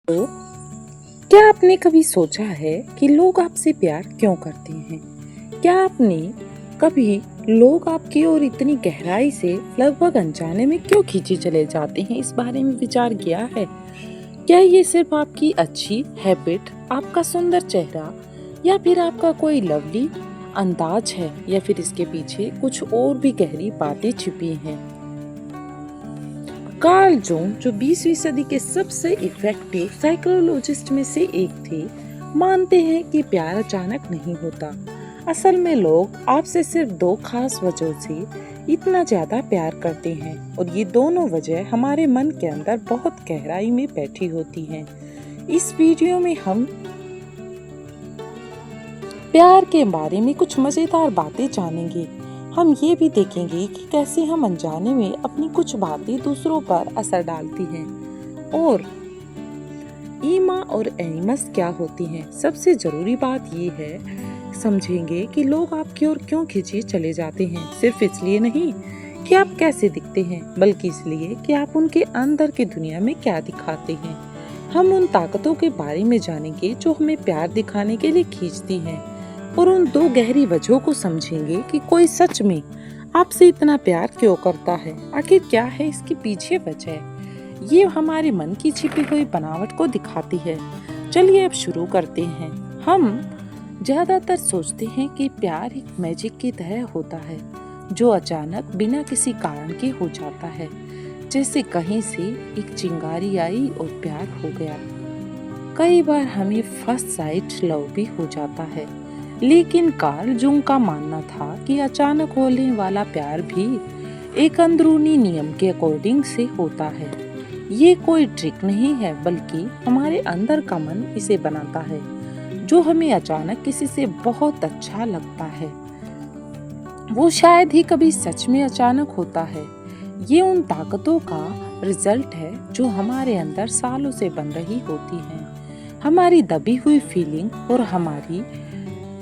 तो क्या आपने कभी सोचा है कि लोग आपसे प्यार क्यों करते हैं? क्या आपने कभी लोग आपकी ओर इतनी गहराई से लगभग अनजाने में क्यों खींचे चले जाते हैं, इस बारे में विचार किया है? क्या ये सिर्फ आपकी अच्छी हैबिट, आपका सुंदर चेहरा या फिर आपका कोई लवली अंदाज है, या फिर इसके पीछे कुछ और भी गहरी बातें छिपी हैं? कार्ल जूंग, जो 20वीं सदी के सबसे इफेक्टिव साइकोलॉजिस्ट में से एक थे, मानते हैं कि प्यार अचानक नहीं होता। असल में लोग आपसे सिर्फ दो खास वजहों से इतना ज्यादा प्यार करते हैं, और ये दोनों वजह हमारे मन के अंदर बहुत गहराई में बैठी होती हैं। इस वीडियो में हम प्यार के बारे में कुछ मजेदार बातें जानेंगे। हम ये भी देखेंगे कि कैसे हम अनजाने में अपनी कुछ बातें दूसरों पर असर डालती हैं, और ईमा और एनिमस क्या होती हैं। सबसे जरूरी बात ये है, समझेंगे कि लोग आपकी ओर क्यों खींचे चले जाते हैं। सिर्फ इसलिए नहीं कि आप कैसे दिखते हैं, बल्कि इसलिए कि आप उनके अंदर की दुनिया में क्या दिखाते हैं। हम उन ताकतों के बारे में जानेंगे जो हमें प्यार दिखाने के लिए खींचती हैं, और उन दो गहरी वजहों को समझेंगे कि कोई सच में आपसे इतना प्यार क्यों करता है। आखिर क्या है इसके पीछे वजह? ये हमारे मन की छिपी हुई बनावट को दिखाती है। चलिए अब शुरू करते हैं। हम ज्यादातर सोचते हैं कि प्यार एक मैजिक की तरह होता है, जो अचानक बिना किसी कारण के हो जाता है, जैसे कहीं से एक चिंगारी आई और प्यार हो गया। कई बार हमें फर्स्ट साइट लव भी हो जाता है, लेकिन कार्ल जूंग का मानना था कि अचानक होने वाला प्यार भी एक अंदरूनी नियम के अकॉर्डिंग से होता है। ये कोई ट्रिक नहीं है, बल्कि हमारे अंदर का मन इसे बनाता है। जो हमें अचानक किसी से बहुत अच्छा लगता है, वो शायद ही कभी सच में अचानक होता है। ये उन ताकतों का रिजल्ट है जो हमारे अंदर सालों से बन रही होती हैं। हमारी दबी हुई फीलिंग और हमारी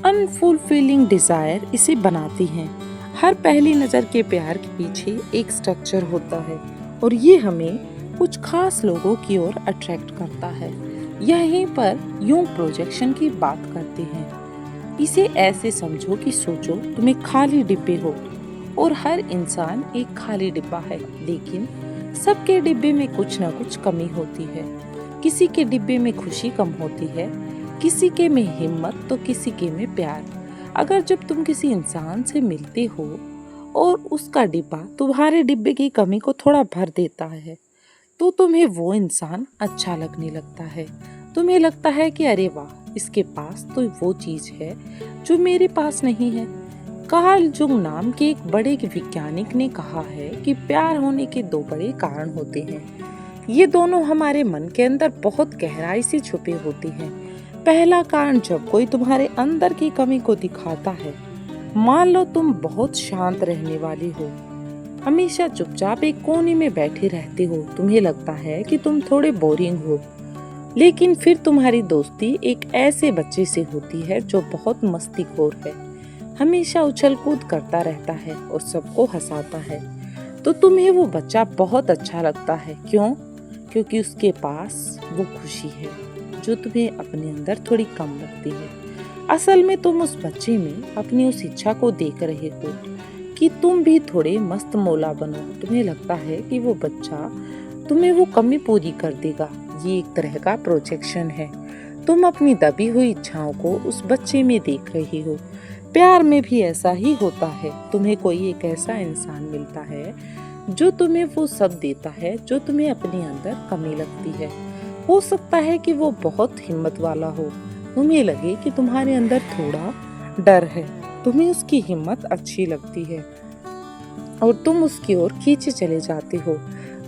अनफुलफिलिंग डिजायर इसे बनाती हैं। हर पहली नजर के प्यार के पीछे एक स्ट्रक्चर होता है, और ये हमें कुछ खास लोगों की ओर अट्रैक्ट करता है। यहीं पर यूं प्रोजेक्शन की बात करते हैं। इसे ऐसे समझो कि सोचो तुम एक खाली डिब्बे हो, और हर इंसान एक खाली डिब्बा है, लेकिन सबके डिब्बे में कुछ न कुछ कमी होती है। किसी के डिब्बे में खुशी कम होती है, किसी के में हिम्मत, तो किसी के में प्यार। अगर जब तुम किसी इंसान से मिलते हो और उसका डिब्बा तुम्हारे डिब्बे की कमी को थोड़ा भर देता है, तो तुम्हें वो इंसान अच्छा लगने लगता है। तुम्हें लगता है कि अरे वाह, इसके पास तो वो चीज है जो मेरे पास नहीं है। कार्ल जुंग नाम के एक बड़े वैज्ञानिक ने कहा है कि प्यार होने के दो बड़े कारण होते हैं। ये दोनों हमारे मन के अंदर बहुत गहराई से छुपे होते हैं। पहला कारण, जब कोई तुम्हारे अंदर की कमी को दिखाता है। मान लो तुम बहुत शांत रहने वाली हो, हमेशा चुपचाप एक कोने में बैठे रहते हो। तुम्हें लगता है कि तुम थोड़े बोरिंग हो, लेकिन फिर तुम्हारी दोस्ती एक ऐसे बच्चे से होती है जो बहुत मस्तीखोर है, हमेशा उछल कूद करता रहता है और सबको हंसाता है। तो तुम्हें वो बच्चा बहुत अच्छा लगता है। क्यों? क्योंकि उसके पास वो खुशी है जो तुम्हें अपने अंदर थोड़ी कम लगती है। असल में तुम उस बच्चे में अपनी उस इच्छा को देख रहे हो कि तुम भी थोड़े मस्त मौला बनो। तुम्हें लगता है कि वो बच्चा तुम्हें वो कमी पूरी कर देगा। ये एक तरह का प्रोजेक्शन है। तुम अपनी दबी हुई इच्छाओं को उस बच्चे में देख रही हो। प्यार में भी ऐसा ही होता है। तुम्हें कोई एक ऐसा इंसान मिलता है जो तुम्हें वो सब देता है जो तुम्हें अपने अंदर कमी लगती है। हो सकता है कि वो बहुत हिम्मत वाला हो, तुम्हें लगे कि तुम्हारे अंदर थोड़ा डर है, तुम्हें उसकी हिम्मत अच्छी लगती है और तुम उसकी ओर खींचे चले जाते हो।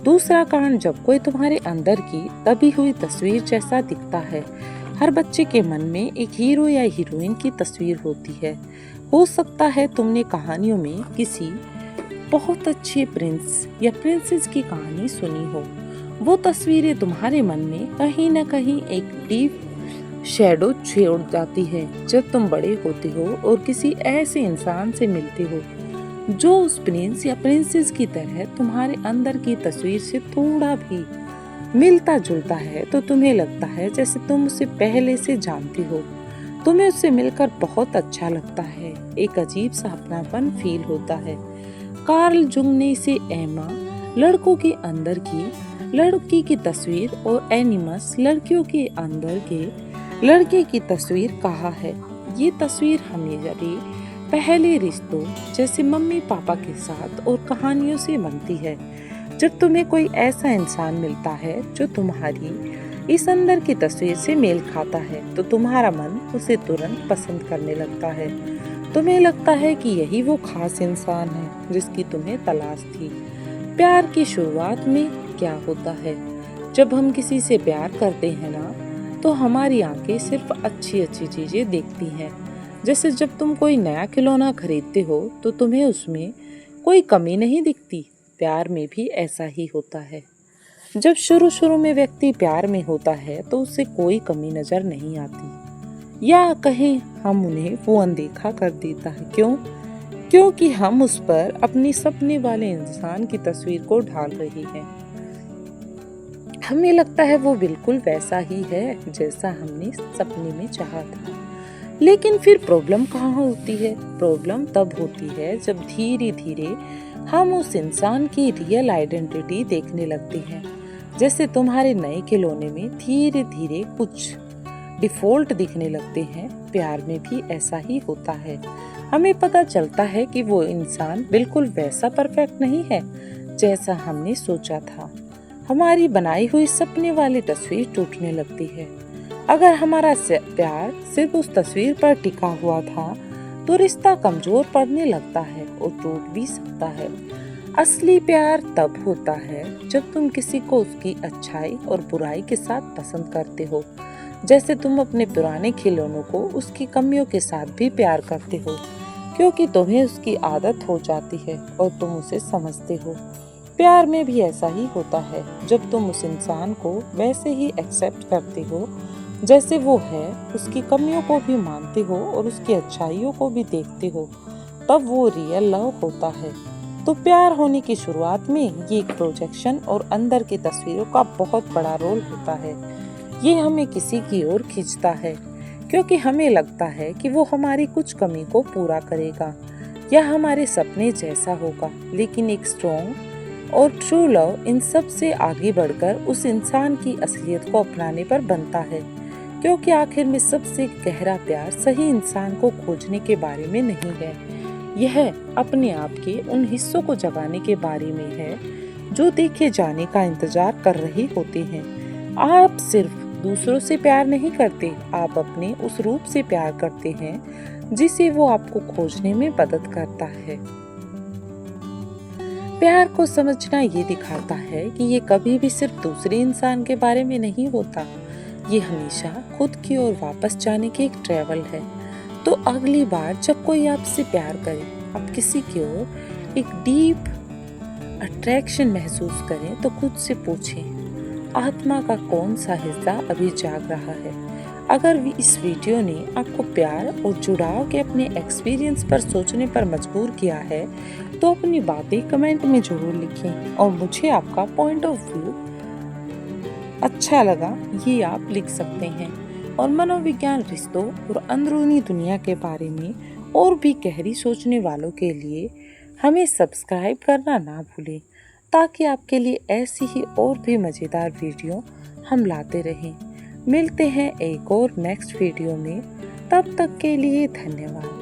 दूसरा कारण, जब कोई तुम्हारे अंदर की दबी हुई तस्वीर जैसा दिखता है। हर बच्चे के मन में एक हीरो या हीरोइन की तस्वीर होती है। हो सकता है तुमने कहानियों में किसी बहुत अच्छे प्रिंस या प्रिंसेस की कहानी सुनी हो। वो तस्वीरें तुम्हारे मन में कहीं न कहीं एक डीप शैडो छोड़ जाती है जब तुम बड़े होते हो और किसी ऐसे इंसान से मिलते हो जो उस प्रिंस या प्रिंसेस की तरह तुम्हारे अंदर की तस्वीर से थोड़ा भी मिलता जुलता है तो तुम्हें लगता है जैसे तुम उसे पहले से जानती हो। तुम्हें उससे मिलकर बहुत अच्छा लगता है, एक अजीब सा अपनापन फील होता है। कार्ल जुंग ने इसे एमा लड़कों के अंदर की लड़की की तस्वीर और एनिमस लड़कियों के अंदर के लड़के की तस्वीर कहा है। ये तस्वीर हमारे पहले रिश्तों जैसे मम्मी पापा के साथ और कहानियों से बनती है। जब तुम्हें कोई ऐसा इंसान मिलता है जो तुम्हारी इस अंदर की तस्वीर से मेल खाता है तो तुम्हारा मन उसे तुरंत पसंद करने लगता है। तुम्हें लगता है कि यही वो खास इंसान है जिसकी तुम्हें तलाश थी। प्यार की शुरुआत में क्या होता है? जब हम किसी से प्यार करते हैं ना, तो हमारी आंखें सिर्फ अच्छी अच्छी चीजें देखती हैं। जैसे जब तुम कोई नया खिलौना खरीदते हो तो तुम्हें उसमें कोई कमी नहीं दिखती। प्यार में भी ऐसा ही होता है। जब शुरू शुरू में व्यक्ति प्यार में होता है तो उसे कोई कमी नजर नहीं आती, या कहें हम उन्हें वो अनदेखा कर देता है। क्योंकि हम उस पर अपनी सपने वाले इंसान की तस्वीर को ढाल रही हैं। हमें लगता है वो बिल्कुल वैसा ही है जैसा हमने सपने में चाहा था। लेकिन फिर प्रॉब्लम कहाँ होती है? प्रॉब्लम तब होती है जब धीरे धीरे हम उस इंसान की रियल आइडेंटिटी देखने लगते हैं। जैसे तुम्हारे नए खिलौने में धीरे धीरे कुछ डिफॉल्ट दिखने लगते हैं। प्यार में भी ऐसा ही होता है। हमें पता चलता है कि वो इंसान बिल्कुल वैसा परफेक्ट नहीं है जैसा हमने सोचा था। हमारी बनाई हुई सपने वाली तस्वीर टूटने लगती है। अगर हमारा प्यार सिर्फ उस तस्वीर पर टिका हुआ था तो रिश्ता कमजोर पड़ने लगता है और टूट भी सकता है। असली प्यार तब होता है जब तुम किसी को उसकी अच्छाई और बुराई के साथ पसंद करते हो। जैसे तुम अपने पुराने खिलौनों को उसकी कमियों के साथ भी प्यार करते हो, क्योंकि तुम्हें उसकी आदत हो जाती है और तुम उसे समझते हो। प्यार में भी ऐसा ही होता है। जब तुम उस इंसान को वैसे ही एक्सेप्ट करते हो जैसे वो है, उसकी कमियों को भी मानते हो और उसकी अच्छाइयों को भी देखते हो, तब वो रियल लव होता है। तो प्यार होने की शुरुआत में ये प्रोजेक्शन और अंदर की तस्वीरों का बहुत बड़ा रोल होता है। ये हमें किसी की ओर खींचता है क्योंकि हमें लगता है कि वो हमारी कुछ कमी को पूरा करेगा या हमारे सपने जैसा होगा। लेकिन एक स्ट्रॉन्ग और ट्रू लव इन सब से आगे बढ़कर उस इंसान की असलियत को अपनाने पर बनता है, क्योंकि आखिर में सबसे गहरा प्यार सही इंसान को खोजने के बारे में नहीं है। यह अपने आप के उन हिस्सों को जगाने के बारे में है जो देखे जाने का इंतजार कर रहे होते हैं। आप सिर्फ दूसरों से प्यार नहीं करते, आप अपने उस रूप से प्यार करते हैं जिसे वो आपको खोजने में मदद करता है। प्यार को समझना ये दिखाता है कि ये कभी भी सिर्फ दूसरे इंसान के बारे में नहीं होता, ये हमेशा खुद की ओर वापस जाने की एक ट्रैवल है। तो अगली बार जब कोई आपसे प्यार करे, आप किसी की ओर एक डीप अट्रैक्शन महसूस करें तो खुद से पूछें, आत्मा का कौन सा हिस्सा अभी जाग रहा है? अगर इस वीडियो ने आपको प्यार और जुड़ाव के अपने एक्सपीरियंस पर सोचने पर मजबूर किया है तो अपनी बातें कमेंट में जरूर लिखें और मुझे आपका पॉइंट ऑफ व्यू अच्छा लगा ये आप लिख सकते हैं। और मनोविज्ञान, रिश्तों और अंदरूनी दुनिया के बारे में और भी गहरी सोचने वालों के लिए हमें सब्सक्राइब करना ना भूलें, ताकि आपके लिए ऐसी ही और भी मज़ेदार वीडियो हम लाते रहें। मिलते हैं एक और नेक्स्ट वीडियो में, तब तक के लिए धन्यवाद।